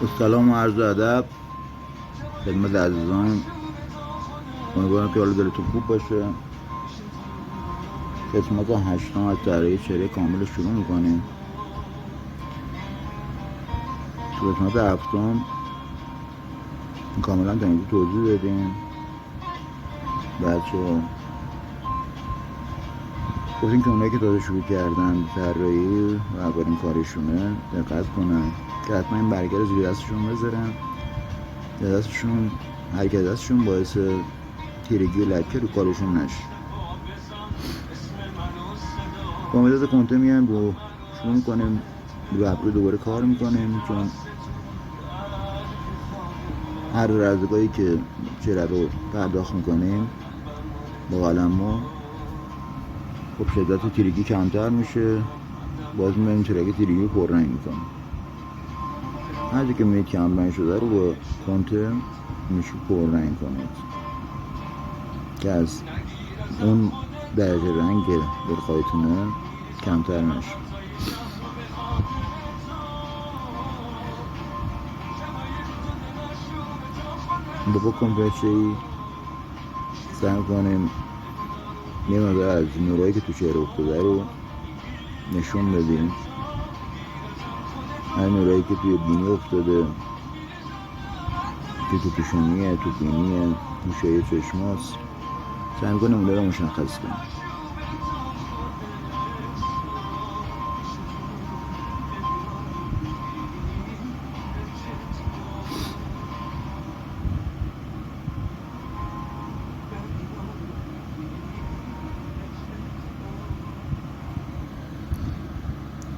سلام و عرض ادب خدمت عزیزان. امیدوارم که حال دلتون خوب باشه. قسمت 8 از طراحی چهره کامل شروع میکنیم. تو قسمت 7 کاملا تا اینجا توضیح دادیم. بچه گفتیم که اونایی که تازه شروع کردن طراحی و اولین کارشونه دقت کنن که حتما این برگر زیر دستشون بذارن. دستشون حرکت دستشون باعث تیرگی و لکه رو کارشون نشه. با امید کنته میایم رو شروع میکنیم رو ابرو دوباره کار میکنیم، چون هر رزگاهی که چهره رو پرداخت میکنیم با قلم ما خب شدت تیرگی کمتر میشه، باز میبینیم چهره تیرگی رو پررنگ میکنیم. هرچی که میبینید کمرنگ شده رو با کنته میشه پررنگ کنید که از اون درجه رنگ دلخواهتونه کمتر نشه. با کمپرچه‌ای سعی کنیم یه مقدار از نورایی که تو چهره افتاده رو نشون بدیم. هر نورایی که توی بینی افتاده، که تو پیشونیه، تو بینیه، گوشه چشماست، سعی کنیم اون رو مشخص کنیم.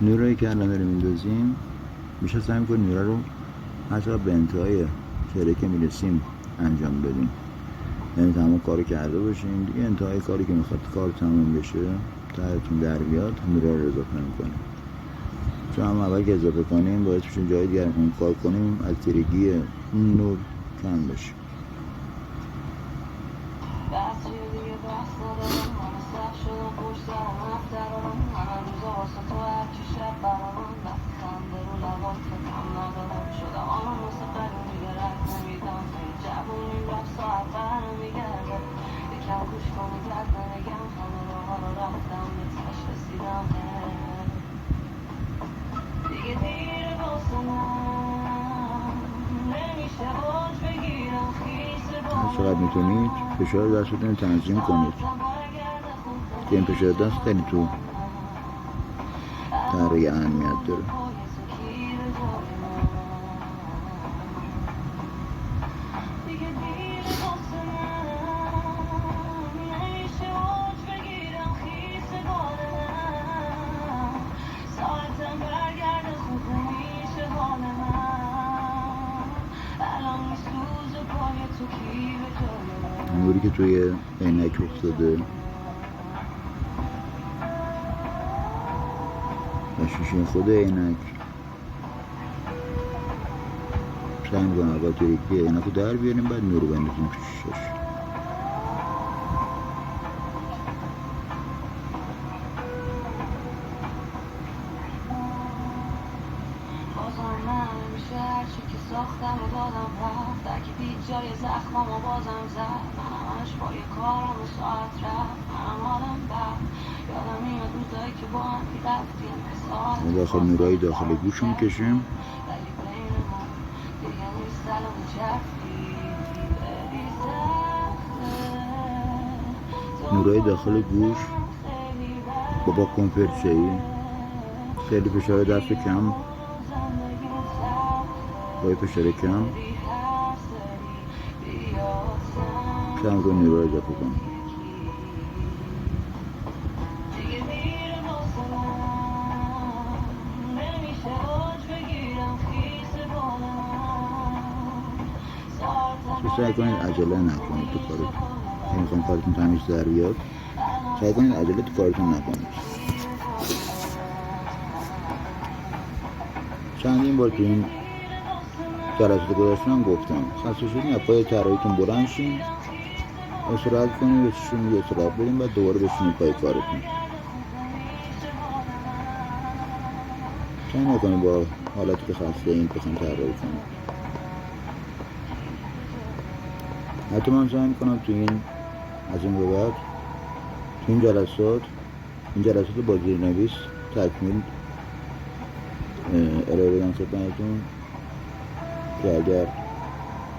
نورایی که الان داریم میندازیم میشه سعی کنیم نورا رو حتی به انتهای چهره که میرسیم انجام بدیم، یعنی تمام کارو کرده باشیم دیگه انتهای کاری که میخواد کار تمام بشه تهتون در بیاد نورا رو اضافه میکنیم. چون هم اول که اضافه کنیم باید بشون جای دیگر کار کنیم از تیرگی اون نور کم بشه. چقدر میتونید فشار دستتون تنظیم کنید که این فشار دست خیلی تو طراحی اهمیت داره. نوری که توی عینک افتاده و شیشه خود عینک سعی می‌کنم اول تیرگی عینک رو در بیاریم، بعد نور رو بندازیم تو شیشه‌ش. ساختم و دادم رفت در که دید جای زخمم و بازم زد. من همش با یه کارم و ساعت رفت. منم حالم بد یادم میاد روزایی که با هم میرفتیم داخل نورای داخل گوش میکشیم. نورای داخل گوش با کمپرچه‌ای خیلی فشار دست کم با فشار کم کم رو نورای اضافه کنیم. سعی کنید عجله نکنید تو کارتون. اگه میخواین کارتون تمیز در بیاد سعی کنید عجله تو کارتون نکنید. چندین بار تو این جلسات گذشته هم گفتم خسته شدین از پای طراحیتون بلند شین، استراحت کنید، به چشمون یه استراحت بدین، بعد دوباره بشینید پای کارتون. سعی نکنید با حالتی که خسته این بخوام طراحی کنم. حتی من سعی میکنم تو این از این به بعد تو این جلسات با زیرنویس تکمیل ارائه بدم خدمتتون که اگر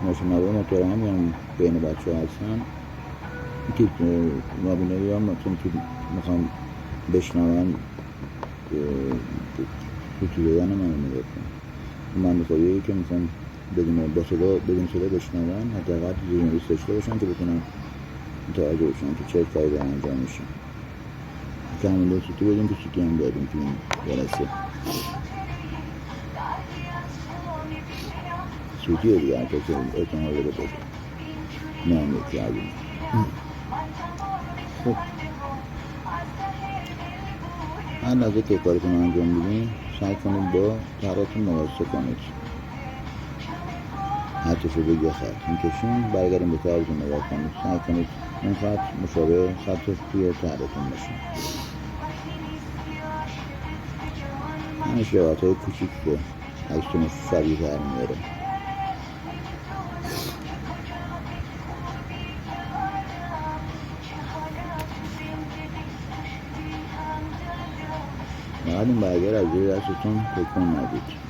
ناشنوا محترم یا بین بچه ها هستن که نابینایی هم مثلا که میخوام بشنون تو دادن من نگاه کنم. من خواهی که میخوام بدون صدا بشنون حداقل زیرنویس داشته باشن که بتونم متوجه باشن که چه کاری دارن انجام میشه. که همون دو سوتی بدیم که سوتی هم داریم تو این جلسه. سوتیه دیگه حتی که اعتماد داره باشه نه یکی عظیم. خب هر لحظه که کارتون انجام بدین سعی کنید با طرحتون مقایسه کنید. حتی شده یه خط میکشین برگردیم به طرحتون نگاه کنید. سعی کنید این خط مشابه خطش توی طرحتون باشه. همین شباهت‌های کوچیک که عکستون شبیه تر میاره. فقط این برگر از زیر دستتون تکون ندید.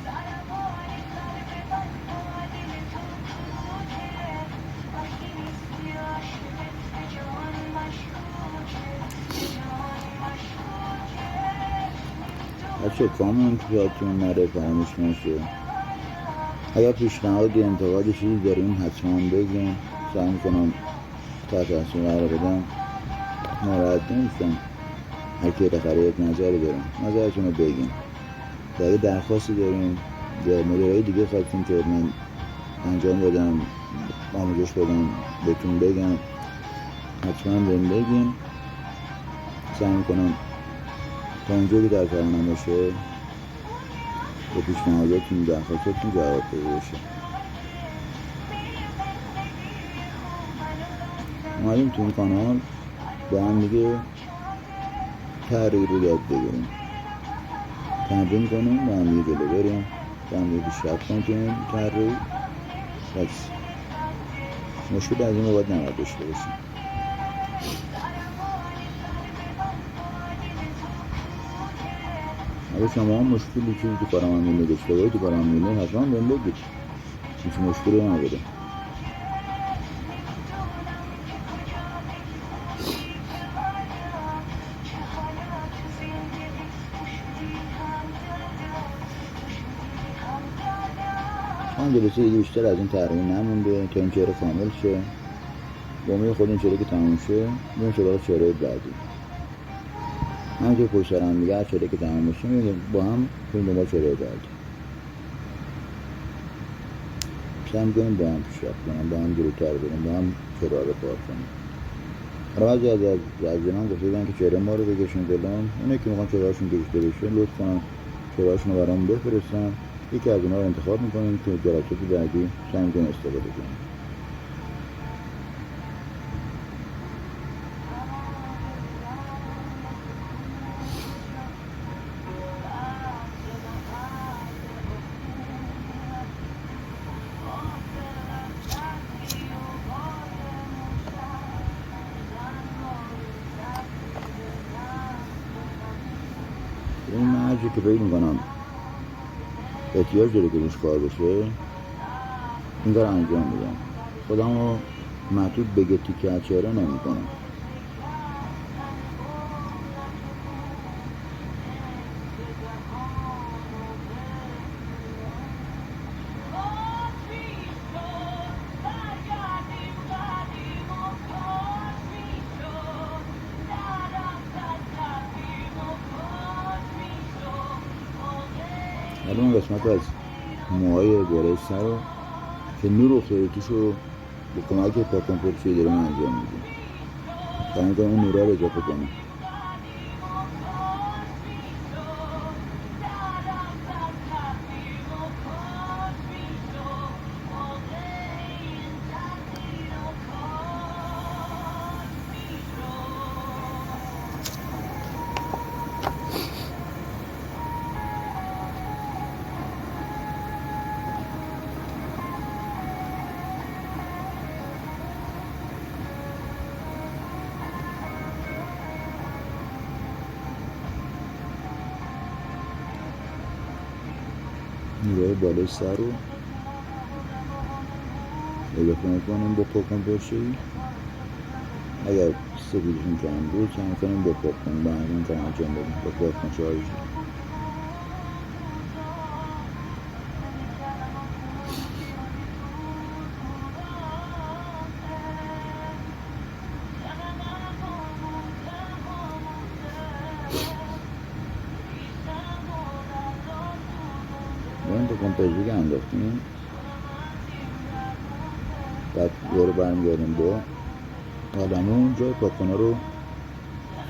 بچه کامنت یادتون نره فراموش نشه. اگر پیشنهادی انتقادی چیزی دارین حتما بگین. سعی میکنم تحت تاثیر قرار بدم. ناراحت نمیشم هر کی بالاخره یک نظری دارم نظرتون رو بگین. اگه درخواستی دارین یا مدل‌های دیگه خواستین که من انجام بدم آموزش بدم بهتون بگم حتما بهم بگین. سعی میکنم تا اونجا که در توانم باشه به پیشنهاداتون درخواستاتون جواب داده باشه. اومدیم تو این کانال با هم دیگه طراحی رو یاد بگیریم، تمرین کنیم، با هم دیگه جلو بریم، با هم دیگه پیشرفت کنیم تو این طراحی. بس مشکل از این باید نباید داشته باشیم. اگه شما هم مشکلی چیزی تو کارم همینه داشته باید تو کارم همینه حتما بهم بگید. هیچ مشکلی نداره. من جلسه دیگه بیشتر از این طراحی نمونده تا این چهره کامل شه. با امید خود این چهره که تموم شه بریم سراغ چهره بعدی. همینطور پشت سر هم دیگه هر چهره که تموم بشه با هم بریم دنبال چهره بعدی. سعی می‌کنیم با هم پیشرفت کنیم، با هم جلوتر بریم، با هم چهره رو کار کنیم. بعضی از من گفته بودن که چهره ما رو بکشین جلو. اونایی که میخوان چهره‌هاشون کشیده بشه لطف کنن چهره‌هاشون رو برام بفرستن. یکی از اونها رو انتخاب میکنیم که جلسات بعدی سعی می‌کنیم استفاده کنیم. این مرجی که فکر میکنم احتیاج داره که روش کار بشه این کار انجام میدم. خودم رو محدود به تیکه از چهره نمی کنم. حالا اون قسمت از موهای بالای سر رو که نور افتاده توش رو به کمک پاکن دارم انجام میدیم تا اینکه اون نورا رو اضافه کنیم. نیروهای بالای سر رو اضافه میکنیم با پاکن پرشه‌ای. اگر سفیدشون کم بود سعی میکنیم با پاکن با همین کار انجام بدیم با پاکن شارژی. با این پاکن پرشه‌ای که انداختیم بعد دوباره برمیگردیم با قلمون جای پاکن رو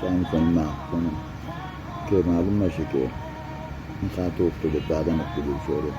سعی میکنیم محو کنیم که معلوم نشه که این خط افتاده بعدا افتاده شده.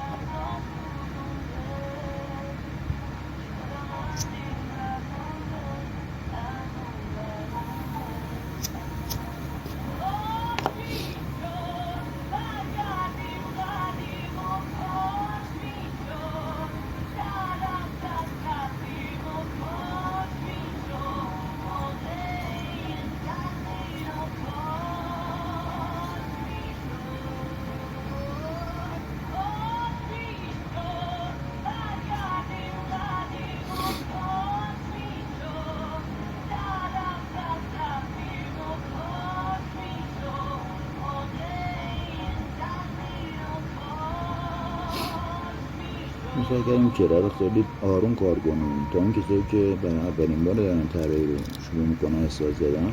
سعی کردیم کرا رو خیلی آروم کار کنیم تا اون کسایی که برای اولین بار دارن طراحی رو شروع میکنن احساس دادن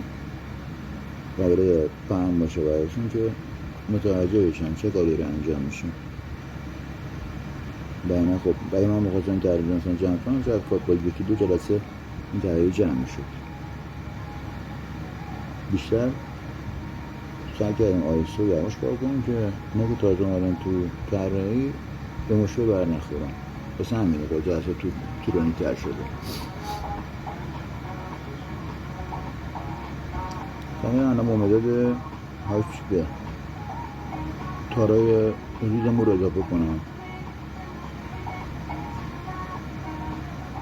و برای فهم باشه براشون که متوجه بشن چه کاری رو انجام میشه. برای من خب برای من بخواستم طراحی مثلا جمع کنم شاید خود با یکی دو جلسه این طراحی جمع میشد. بیشتر سعی کردیم آیسته و یواش کار کنیم که ما که تازه اومدن تو طراحی به مشکل بر نخورم. پس همینه که جلسه طولانی تر شده. همین الان با مداد HB تارای ریزمون رو اضافه کنم.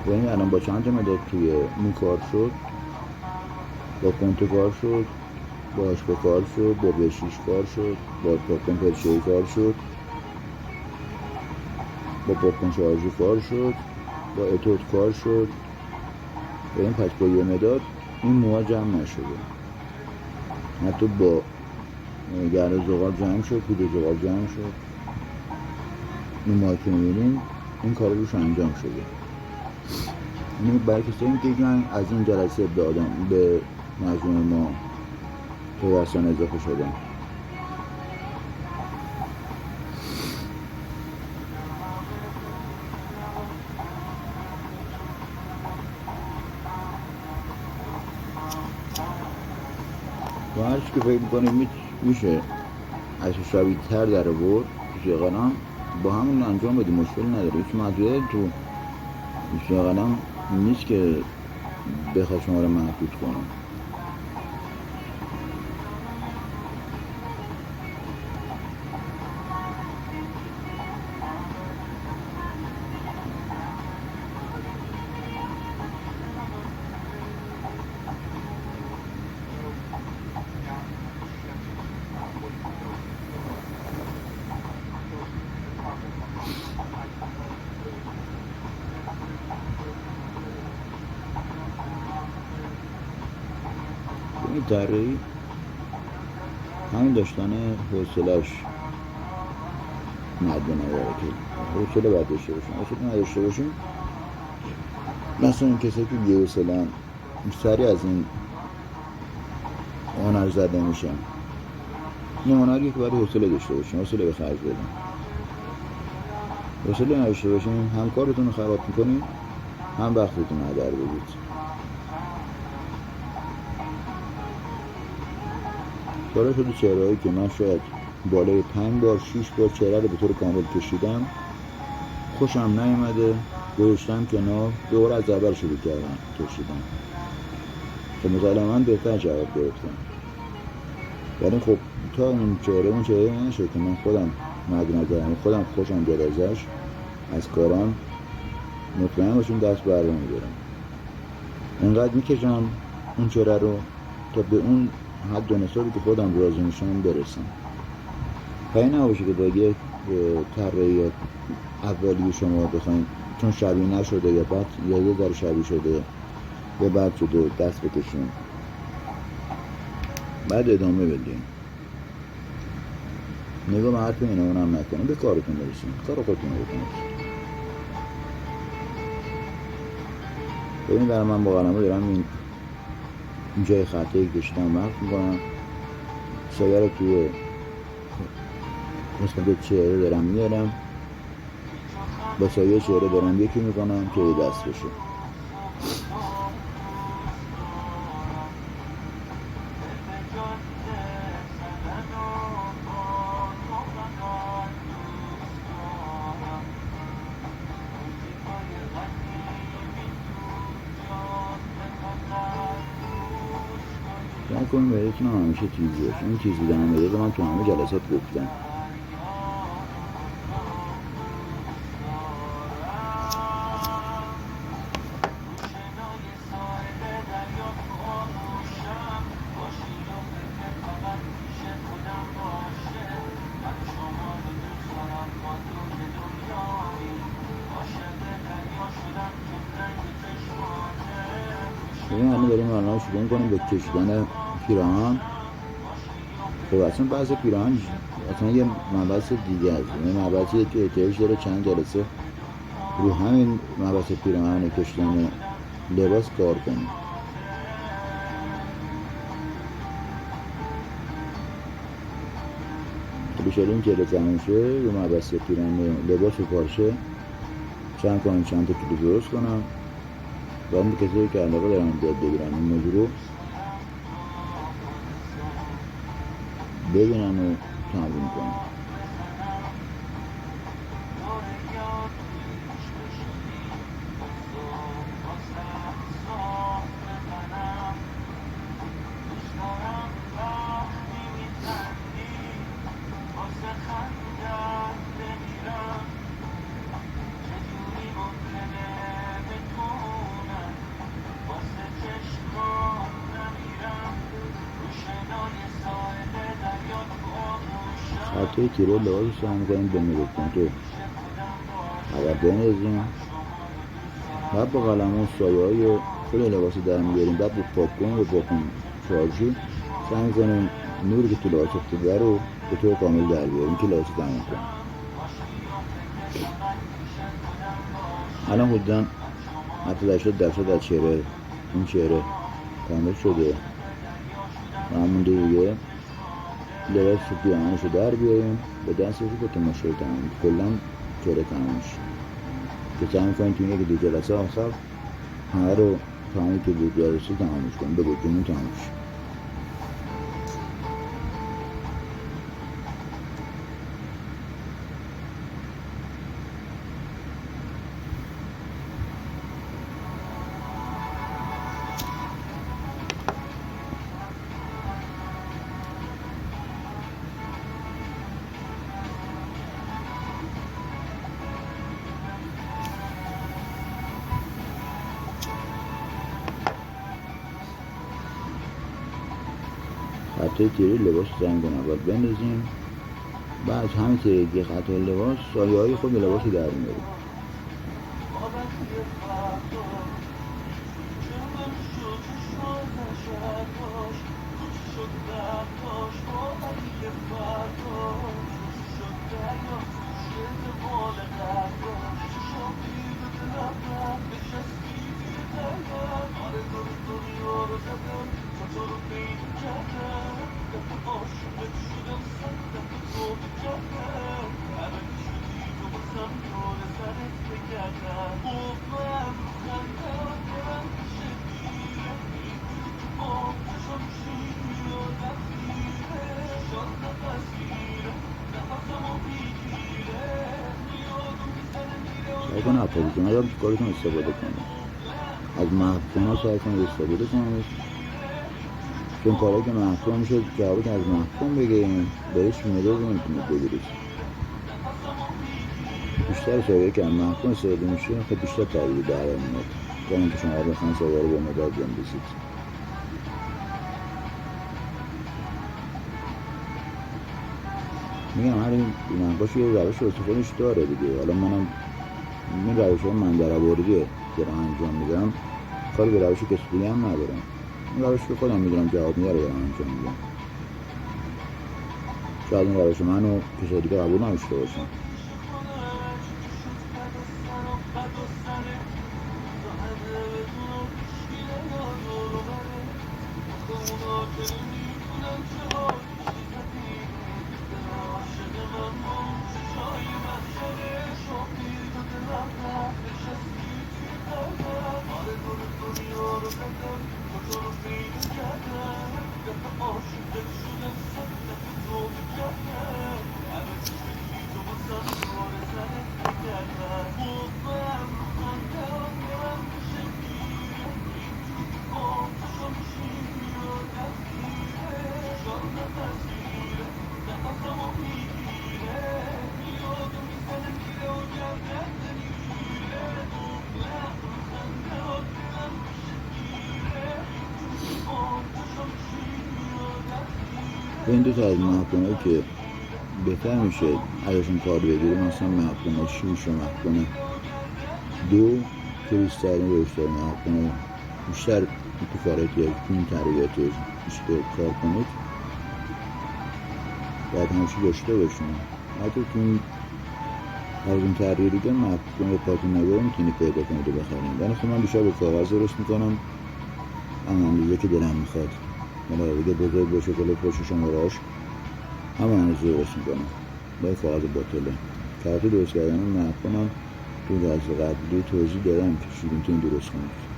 ببینید الان با چند تا مداد توی این کار شد، با کنته کار شد، با HB کار شد، با B6 کار شد، با پاکن پرشه‌ای کار شد، با پاکن شارژی کار شد، با اتود کار شد. ببین پس با یه مداد این موها جمع نشده. حتی با گرد زغال جمع شد، پودر زغال جمع شد. این موها که میبینیم این کار روش انجام شده. این برای کسایی که از این جلسه به مجموعه ما پیوستن اضافه شدن. و هرچی که فکر میکنیم میشه از شبیه تر در آورد پیش قلم با همون انجام بدیم، مشکل نداره. هیچ محدودیتی تو پیش قلم نیست که بخواد شما رو محدود کنم. این طراحی همین داشتن حوصله‌اش مد نظره که حوصله باید داشته باشیم. حوصله نداشته باشیم مثلا این کسایی که بی‌حوصله‌ان سریع از این هنر زده میشن. این هنریه که باید حوصله داشته باشیم، حوصله به خرج بدیم. حوصله نداشته باشیم هم کارتون رو خراب میکنید هم وقتتون رو هدر بدید. سالا شده چهرهایی که من شاید بالای 5 بار 6 بار چهره رو به طور کامل کشیدم، خوشم نیومده، گذاشتم کنار، دوباره از اول شروع کردم کشیدم. خب مسلماً بهتر جواب گرفتم. ولی خب تا اون چهره نشه که من خودم مد نظرم، خودم خوشم بیاد ازش، از کارم مطمئن باشین دست بر نمیدارم. انقدر میکشم اون چهره رو تا به اون حد و نصابی که خودم راضی میشم برسم. پای نباشه که با یه طراحی اولیه شما بخواین چون شبیه نشده یا بعد یه ذره شبیه شده یا بعد شده دست بکشین، بعد ادامه بدین. نگاه به حرف اینه اونم نکنین، به کارتون برسین، کار خودتون رو بکنید. ببین برای من با قلمو دارم این جای خطایی کشیدم وقت میکنم، سایه رو توی قسمت چهره دارم میارم، با سایه چهره دارم یکی میکنم که دست بشه. سعی کنیم بهتون همیشه تیزی باشه. این تیز بودن مداد من تو همه جلسات گفتم. ببین الان داریم الان شروع می‌کنیم به کشیدن پیراهن. خب اصلا بعضی پیراهن اصلا یه مبحث دیگه است، یه مبحثیه که احتیاج داره چند جلسه رو همین مبحث پیراهن کشیدن لباس کار کنیم. بیشتر این جلسه تموم شه رو مبحث پیراهن لباس و پارچه چند تا کلیپ درست کنم. باید به کسایی که علاقه دارن بیاد بگیرن این موضوع رو ببینن و تمرین کنن. خطای تیره لباس رو سعی می‌کنیم بکنیم که اول بنزیم، بعد با قلم و سایه های خود لباس رو در می‌بریم، بعد با پاکن و پاکن شارژی سعی می‌کنیم نوری که تو لباس افتاده رو به طور کامل در بیاریم که لباس رو تمام کنیم. الان حدوداً 80% از چهره این چهره کامل شده و همونده دیگه لباس رو پیراهنش رو در بیاریم به دست رسید که مشکل تمام کلا چهره تمام شد که سعی می‌کنیم تو این 1-2 جلسه آخر همه رو تمامی که بود جلسه تمامش کنیم، به گفتمون تمام شد. خطای تیره لباس رو سعی کنیم اول بندازیم، بعد همین تیرگی خطای لباس سایه های خود لباس رو در میاریم. سعی کنید از پوزیشن ها تو کارتون استفاده کنید، از محفظه ها سعی کنید استفاده کنید، چون کارهایی که محفظه میشه جوابی که از محفظه بگیریم بهش مداد نمیتونید بگیرید. بیشتر سایه‌ای که از محفظه استفاده میشه خیلی بیشتر تغییر در میاد تا اینکه شما بخواید سایه رو با مداد بندازید. میگم هر این نقاش یه روش واسه خودش داره دیگه. حالا منم این روش ها من در آوردیه دارم انجام میدم، کاری به روش کسی دیگه هم ندارم. این روش که خودم میدونم جواب میاره دارم انجام میدم. شاید این روش منو کسی دیگه قبول نداشته باشم. این دو تا از محکمه‌ای که بهتر میشه ازشون کار بگیریم، مثلا محکمه 6 و محکمه 2 که بیشتر محکمه بیشتر تو کاراتی از این تربیت بیشتر کار کنید باید همشه داشته باشیم. حتی تو این از این تغییر دیگه محکمه پاتی نگاه میتونی پیدا کنید و بخریم. ولی خب من بیشتر به کاغذ درست میکنم اندازه که دلم میخواد. من دیگه بزرگ باشه کلا پشت شماره‌اش همه اندازه درست میکنم با کاغذ باطله. کارت درست کردن محکمم تو درس قبلی توضیح دادم که چجوری میتونید درست کنید.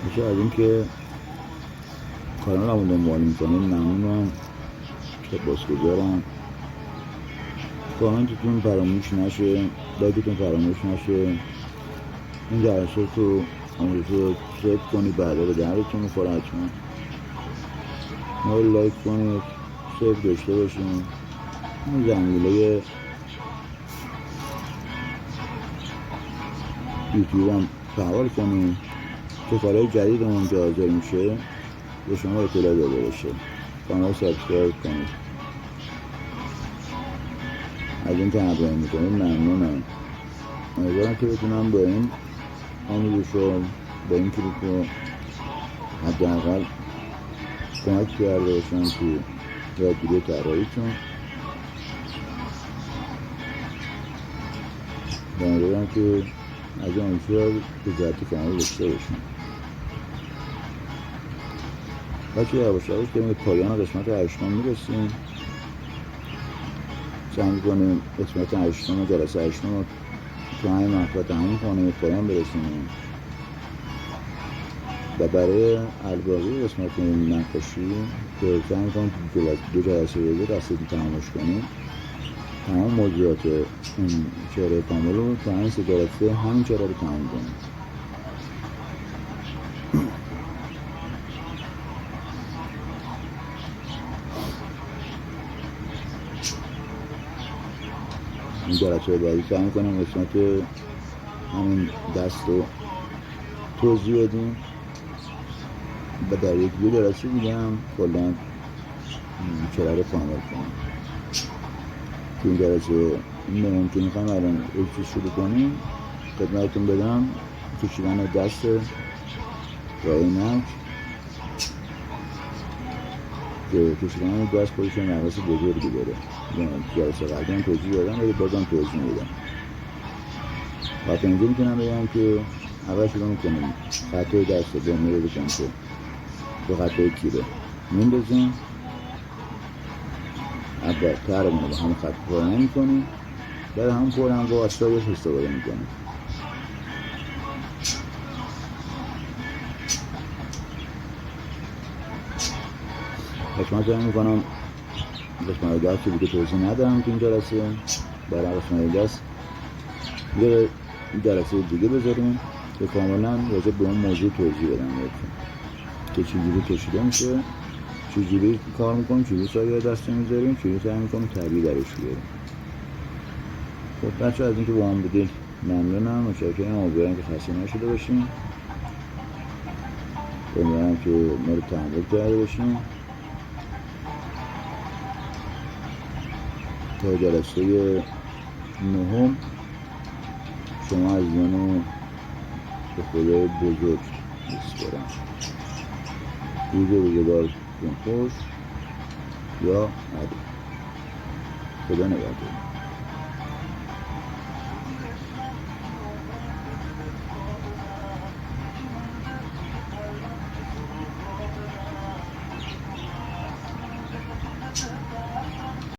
میشه از این که کانال همون دنبال میکنیم ممنونم، سپاسگزارم. کامنتتون فراموش نشه، لایکتون فراموش نشه. این جلسات رو آموزش سیف کنید، بعدا به دردتون میخوره حتما. ما رو لایک کنید، سیف داشته باشیم. این زنگوله یوتیوب هم فعال کنید که کارهای جدیدمون که حاضر میشه به شما اطلاع داده باشه. کانال سابسکرایب کنید. از این که همراهی میکنید ممنونم. امیدوارم که بتونم با این آموزش رو با این کلیپ رو حداقل کمک کرده باشم تو یادگیری طراحیتون. امیدوارم که از این آموزش به ذاتی کانال داشته باشم. بچه یواش یواش داریم به پایان قسمت 8 میرسیم. سعی می‌کنیم قسمت 8 جلسه 8 رو تو همین مقطع تموم کنیم، به پایان برسونیم و برای الباقی قسمت نقاشی که سعی می‌کنیم دو جلسه دیگه دستتون تمامش کنیم. تمام موضوعات این چهره کامل رو تو همین 3 جلسه همین چهره رو تمام کنیم. این جلسه بعدی سعی می‌کنیم قسمت همین دست رو توضیح بدیم و در یک دو جلسه دیگه هم کلاً چهره رو کامل کنیم. تو این جلسه این که میخوایم الان یک شروع کنیم خدمتتون بدم کشیدن دست و عینک که کشیدن دست خودش نقص بزرگی داره. جلسه قبلی هم توضیح دادم ولی بازم توضیح میدم. و تا اینجا میتونم بگم که اول شروع میکنیم خطای دست رو میره بکنیم که دو خطای تیره میندازیم. اول ترمون رو با همون خط پایانه میکنیم، بعد همون پرنگ رو استایش استفاده میکنیم. قسمت رو میکنم قسمت دست رو دیگه توضیح ندارم که این جلسه برای قسمت دست یه جلسه دیگه بذاریم که کاملا راجع به اون موضوع توضیح بدم بهتون که چجوری کشیده میشه، چجوری کار میکنیم، چجوری سایه دسته میذاریم، چجوری سعی میکنیم طبیعی درش بیاریم. خب بچه از اینکه با هم بودید ممنونم، متشکرم. امیدوارم که خسته نشده باشیم، امیدوارم که ما رو تحمل کرده باشیم. تا جلسه نهم شما عزیزان به خدای بزرگ میسپارم. روز روزگارتون خوش یا عدو. خدا نگهدار.